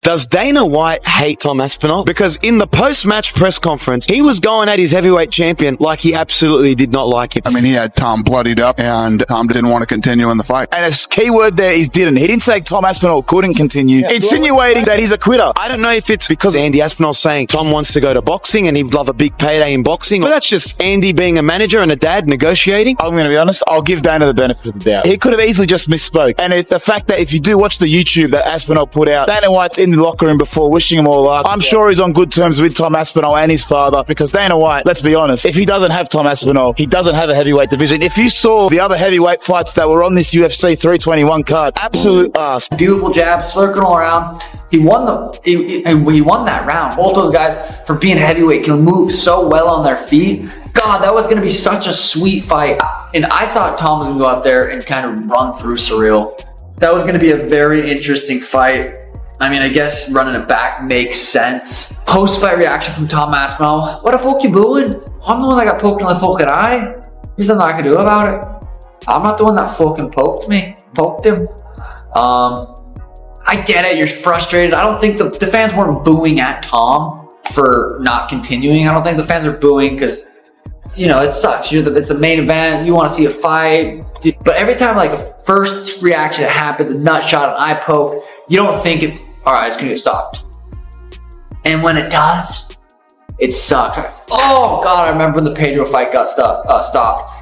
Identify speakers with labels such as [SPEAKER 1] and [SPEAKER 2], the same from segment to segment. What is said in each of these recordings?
[SPEAKER 1] Does Dana White hate Tom Aspinall? Because in the post-match press conference, he was going at his heavyweight champion like he absolutely did not like him.
[SPEAKER 2] I mean, he had Tom bloodied up, and Tom didn't want to continue in the fight.
[SPEAKER 3] And his key word there is didn't. He didn't say Tom Aspinall couldn't continue, insinuating that he's a quitter.
[SPEAKER 1] I don't know if it's because Andy Aspinall's saying Tom wants to go to boxing and he'd love a big payday in boxing, but that's just Andy being a manager and a dad negotiating.
[SPEAKER 3] I'm going to be honest, I'll give Dana the benefit of the doubt. He could have easily just misspoke. And the fact that if you do watch the YouTube that Aspinall put out, Dana White's in the locker room before wishing him all luck. I'm sure he's on good terms with Tom Aspinall and his father, because Dana White, let's be honest, if he doesn't have Tom Aspinall, he doesn't have a heavyweight division. If you saw the other heavyweight fights that were on this UFC 321 card, absolute ass.
[SPEAKER 4] Beautiful jab, circling around. He won that round. Both those guys, for being heavyweight, can move so well on their feet. God, that was going to be such a sweet fight. And I thought Tom was going to go out there and kind of run through Ciryl. That was going to be a very interesting fight. I mean, I guess running it back makes sense. Post-fight reaction from Tom Aspinall. What the fuck you doing? I'm the one that got poked in the fucking eye. There's nothing I can do about it. I'm not the one that fucking poked him. I get it, you're frustrated. I don't think the fans weren't booing at Tom for not continuing. I don't think the fans are booing because, you know, it sucks. It's the main event. You want to see a fight. But every time like a first reaction happens, a nut shot, an eye poke, you don't think it's, all right, it's going to get stopped. And when it does, it sucks. Oh, God, I remember when the Pedro fight got stopped.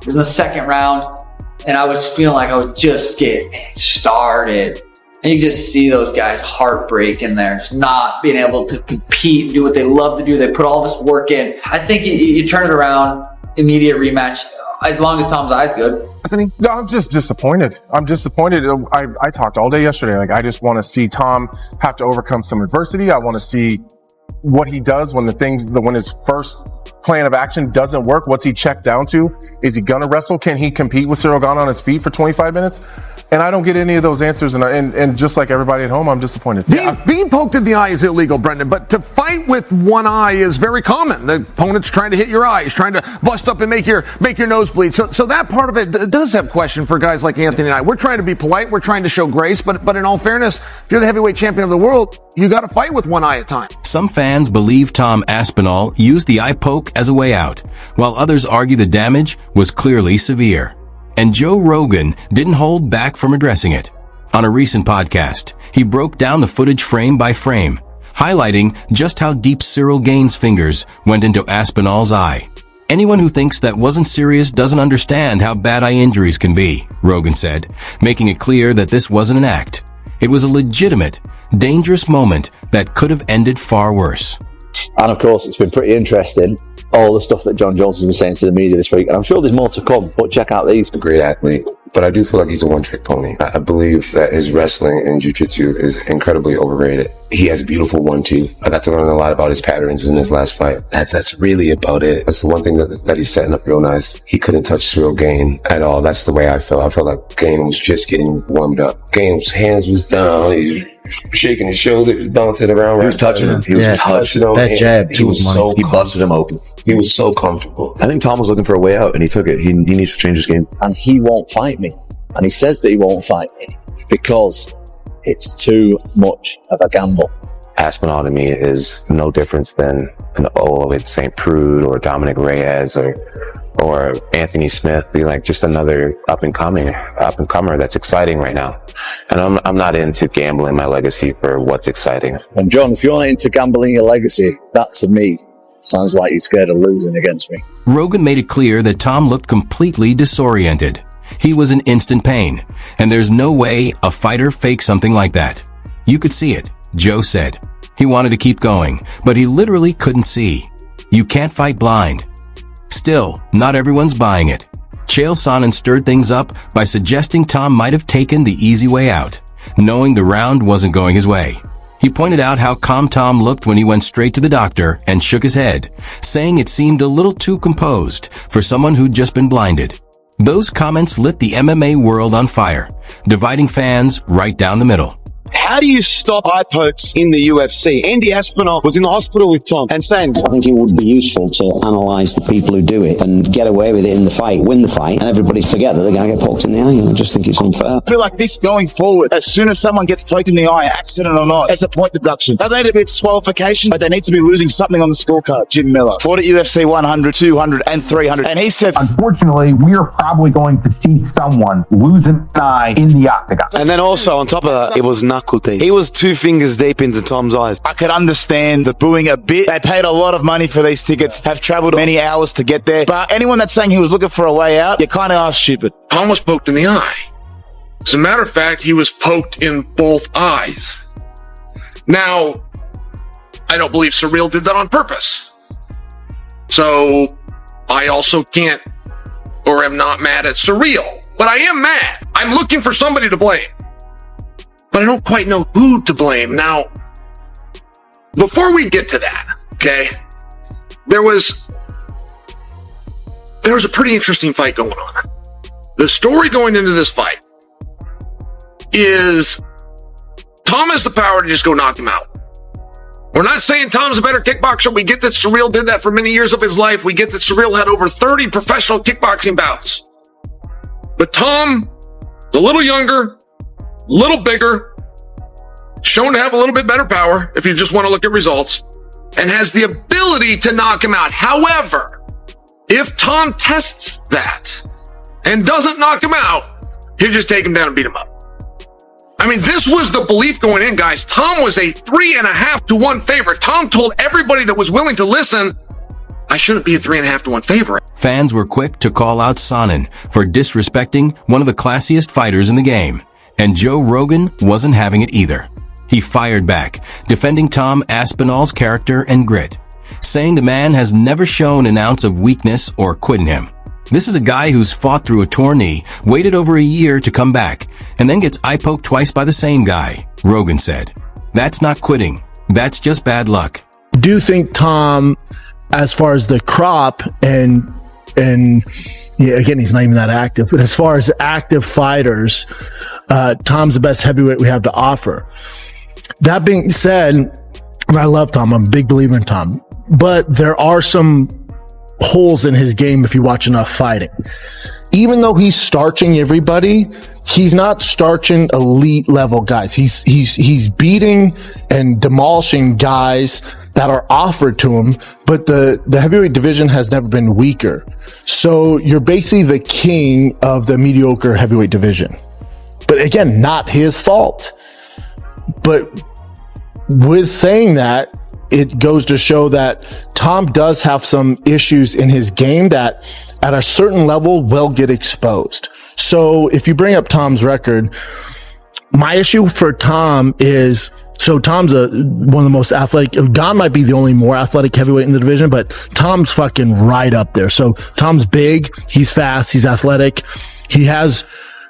[SPEAKER 4] It was in the second round, and I was feeling like I would just get started. And you just see those guys heartbreak in there, just not being able to compete and do what they love to do. They put all this work in. I think you turn it around, immediate rematch, as long as Tom's eye's good.
[SPEAKER 5] Anthony? No, I'm just disappointed. I'm disappointed. I talked all day yesterday. Like, I just want to see Tom have to overcome some adversity. I want to see what he does when when his first plan of action doesn't work. What's he checked down to? Is he gonna wrestle? Can he compete with Ciryl Gane on his feet for 25 minutes? And I don't get any of those answers, and just like everybody at home, I'm disappointed.
[SPEAKER 6] Being poked in the eye is illegal, Brendan, but to fight with one eye is very common. The opponent's trying to hit your eye. He's trying to bust up and make your nose bleed. So that part of it does have question for guys like Anthony and I. We're trying to be polite. We're trying to show grace, but in all fairness, if you're the heavyweight champion of the world, you got to fight with one eye at a time.
[SPEAKER 7] Some fans believe Tom Aspinall used the eye poke as a way out, while others argue the damage was clearly severe. And Joe Rogan didn't hold back from addressing it. On a recent podcast, he broke down the footage frame by frame, highlighting just how deep Ciryl Gane's fingers went into Aspinall's eye. Anyone who thinks that wasn't serious doesn't understand how bad eye injuries can be, Rogan said, making it clear that this wasn't an act. It was a legitimate, dangerous moment that could have ended far worse.
[SPEAKER 8] And of course, it's been pretty interesting, all the stuff that Jon Jones has been saying to the media this week, and I'm sure there's more to come, but check out these.
[SPEAKER 9] A great athlete, but I do feel like he's a one-trick pony. I believe that his wrestling and jiu-jitsu is incredibly overrated. He has a beautiful 1-2. I got to learn a lot about his patterns in his last fight. That's really about it. That's the one thing that he's setting up real nice. He couldn't touch Ciryl Gane at all. That's the way I felt. I felt like Gane was just getting warmed up. Gane's hands was down. He was shaking his shoulders, bouncing around.
[SPEAKER 10] He was touching him. He was touching him. That jab, he busted him open.
[SPEAKER 9] He was so comfortable.
[SPEAKER 10] I think Tom was looking for a way out, and he took it. He needs to change his game.
[SPEAKER 8] And he won't fight me. And he says that he won't fight me because it's too much of a gamble.
[SPEAKER 11] Aspinall to me is no difference than it's St. Prude or Dominic Reyes or Anthony Smith. Be like just another up and comer that's exciting right now. And I'm not into gambling my legacy for what's exciting.
[SPEAKER 8] And John, if you're not into gambling your legacy, that to me sounds like you're scared of losing against me.
[SPEAKER 7] Rogan made it clear that Tom looked completely disoriented. He was in instant pain, and there's no way a fighter fakes something like that. You could see it, Joe said. He wanted to keep going, but he literally couldn't see. You can't fight blind. Still, not everyone's buying it. Chael Sonnen stirred things up by suggesting Tom might have taken the easy way out, knowing the round wasn't going his way. He pointed out how calm Tom looked when he went straight to the doctor and shook his head, saying it seemed a little too composed for someone who'd just been blinded. Those comments lit the MMA world on fire, dividing fans right down the middle.
[SPEAKER 1] How do you stop eye pokes in the UFC? Andy Aspinall was in the hospital with Tom and saying,
[SPEAKER 12] I think it would be useful to analyse the people who do it and get away with it in the fight, win the fight, and everybody forget that they're going to get poked in the eye. I just think it's unfair.
[SPEAKER 3] I feel like this going forward, as soon as someone gets poked in the eye, accident or not, it's a point deduction. Doesn't need to be disqualification, but they need to be losing something on the scorecard. Jim Miller fought at UFC 100, 200, and 300, and he said,
[SPEAKER 13] unfortunately, we are probably going to see someone lose an eye in the octagon.
[SPEAKER 1] and then also on top of that, it was knuckle deep. He was 2 fingers deep into Tom's eyes.
[SPEAKER 3] I could understand the booing a bit. They paid a lot of money for these tickets, have travelled many hours to get there. But anyone that's saying he was looking for a way out, you kind of are stupid.
[SPEAKER 14] Tom was poked in the eye. As a matter of fact, he was poked in both eyes. Now, I don't believe Ciryl did that on purpose. So, I also can't or am not mad at Ciryl. But I am mad. I'm looking for somebody to blame. But I don't quite know who to blame. Now, before we get to that, okay, there was a pretty interesting fight going on. The story going into this fight is Tom has the power to just go knock him out. We're not saying Tom's a better kickboxer. We get that Ciryl did that for many years of his life. We get that Ciryl had over 30 professional kickboxing bouts. But Tom is a little younger, a little bigger, shown to have a little bit better power if you just want to look at results, and has the ability to knock him out. However, if Tom tests that and doesn't knock him out, he'll just take him down and beat him up. I mean, this was the belief going in, guys. Tom was a 3.5 to 1 favorite. Tom told everybody that was willing to listen, I shouldn't be a 3.5 to 1 favorite.
[SPEAKER 7] Fans were quick to call out Sonnen for disrespecting one of the classiest fighters in the game, and Joe Rogan wasn't having it either. He fired back, defending Tom Aspinall's character and grit, saying the man has never shown an ounce of weakness or quitting him. This is a guy who's fought through a torn knee, waited over a year to come back, and then gets eye-poked twice by the same guy, Rogan said. That's not quitting. That's just bad luck.
[SPEAKER 15] Do you think Tom, as far as the crop and yeah, again, he's not even that active, but as far as active fighters, Tom's the best heavyweight we have to offer. That being said, I love Tom. I'm a big believer in Tom, but there are some holes in his game if you watch enough fighting. Even though he's starching everybody, he's not starching elite level guys. He's beating and demolishing guys that are offered to him, but the heavyweight division has never been weaker. So you're basically the king of the mediocre heavyweight division. But again, not his fault. But with saying that, it goes to show that Tom does have some issues in his game that at a certain level will get exposed. So if you bring up Tom's record, my issue for Tom is, so Tom's one of the most athletic. Don might be the only more athletic heavyweight in the division, but Tom's fucking right up there. So Tom's big, he's fast, he's athletic. He has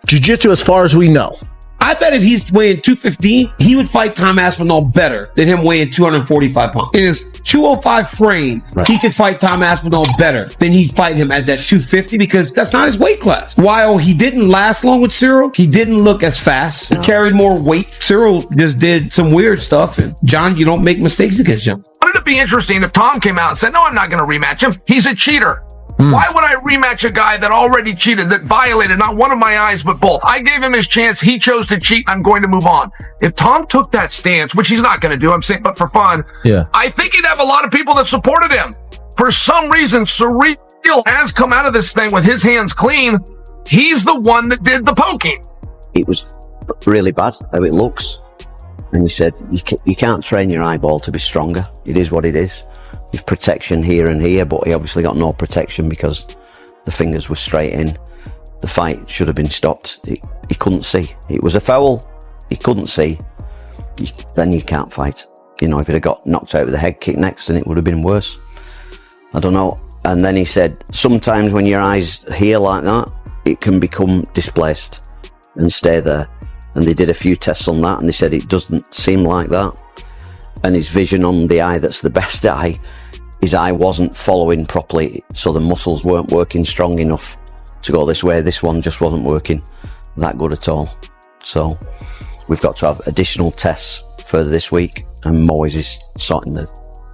[SPEAKER 15] jiu-jitsu as far as we know.
[SPEAKER 16] I bet if he's weighing 215, he would fight Tom Aspinall better than him weighing 245 pounds. In his 205 frame, he could fight Tom Aspinall better than he'd fight him at that 250 because that's not his weight class. While he didn't last long with Ciryl, he didn't look as fast. He carried more weight. Ciryl just did some weird stuff. And John, you don't make mistakes against him.
[SPEAKER 14] Wouldn't it be interesting if Tom came out and said, no, I'm not going to rematch him. He's a cheater. Why would I rematch a guy that already cheated, that violated not one of my eyes, but both? I gave him his chance. He chose to cheat. I'm going to move on. If Tom took that stance, which he's not going to do, I'm saying, but for fun, I think he'd have a lot of people that supported him. For some reason, Ciryl has come out of this thing with his hands clean. He's the one that did the poking.
[SPEAKER 12] It was really bad how it looks. And he said, you can't train your eyeball to be stronger. It is what it is. There's protection here and here, but he obviously got no protection because the fingers were straight in. The fight should have been stopped. He couldn't see. It was a foul. He couldn't see. Then you can't fight. You know, if he'd have got knocked out with a head kick next, then it would have been worse. I don't know. And then he said, sometimes when your eyes here like that, it can become displaced and stay there. And they did a few tests on that, and they said it doesn't seem like that. And his vision on the eye that's the best eye, his eye wasn't following properly, so the muscles weren't working strong enough to go this way. This one just wasn't working that good at all. So we've got to have additional tests further this week, and Moyes is sorting the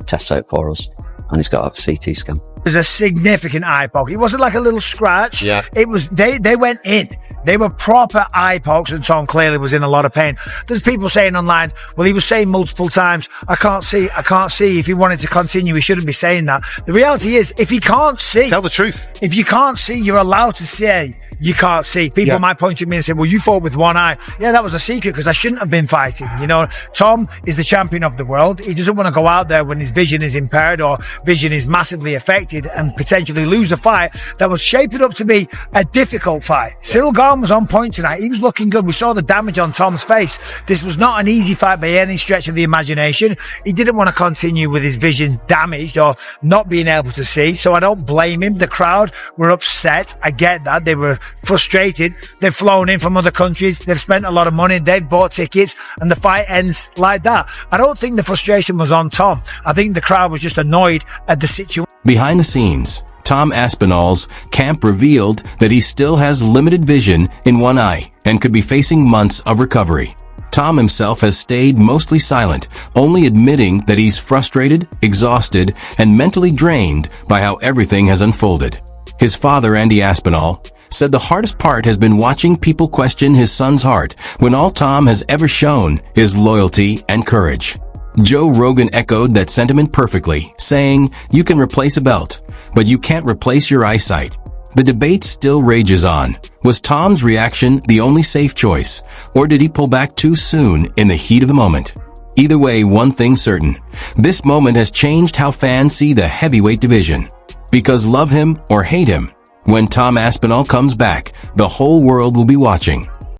[SPEAKER 12] tests out for us, and he's got a CT scan.
[SPEAKER 17] It was a significant eye poke. It wasn't like a little scratch. Yeah. It was, they went in. They were proper eye pokes, and Tom clearly was in a lot of pain. There's people saying online, well, he was saying multiple times, I can't see. If he wanted to continue, he shouldn't be saying that. The reality is, if he can't see,
[SPEAKER 18] tell the truth.
[SPEAKER 17] If you can't see, you're allowed to say you can't see. People might point at me and say, well, you fought with one eye. Yeah, that was a secret because I shouldn't have been fighting. You know, Tom is the champion of the world. He doesn't want to go out there when his vision is impaired or vision is massively affected and potentially lose a fight that was shaping up to be a difficult fight. Ciryl Gane was on point tonight. He was looking good. We saw the damage on Tom's face. This was not an easy fight by any stretch of the imagination. He didn't want to continue with his vision damaged or not being able to see. So I don't blame him. The crowd were upset. I get that. They were frustrated. They've flown in from other countries. They've spent a lot of money. They've bought tickets, and the fight ends like that. I don't think the frustration was on Tom. I think the crowd was just annoyed at the situation.
[SPEAKER 7] Behind the scenes, Tom Aspinall's camp revealed that he still has limited vision in one eye and could be facing months of recovery. Tom himself has stayed mostly silent, only admitting that he's frustrated, exhausted, and mentally drained by how everything has unfolded. His father, Andy Aspinall, said the hardest part has been watching people question his son's heart when all Tom has ever shown is loyalty and courage. Joe Rogan echoed that sentiment perfectly, saying, "You can replace a belt, but you can't replace your eyesight." The debate still rages on. Was Tom's reaction the only safe choice, or did he pull back too soon in the heat of the moment? Either way, one thing's certain. This moment has changed how fans see the heavyweight division. Because love him or hate him, when Tom Aspinall comes back, the whole world will be watching.